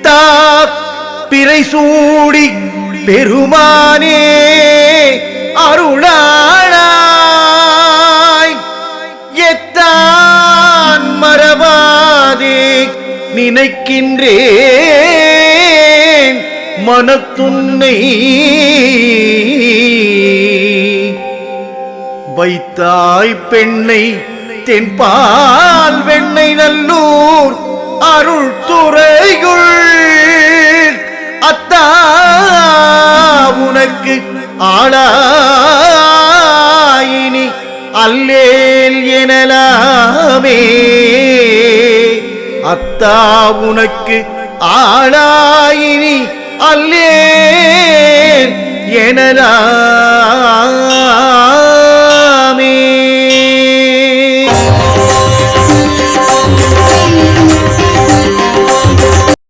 பித்தா பிறை சூடி பெருமானே அருளாளாய் எத்தான் மறவாதே நினைக்கின்றேன் மனத்துன்னை வைத்தாய் பெண்ணை தென்பால் வெண்ணை நல்லூர் அருள் துறையுள் அத்தா உனக்கு ஆளாயினி அல்லேல் எனலாமே அத்தா உனக்கு ஆளாயினி அல்லேல் எனலாமே.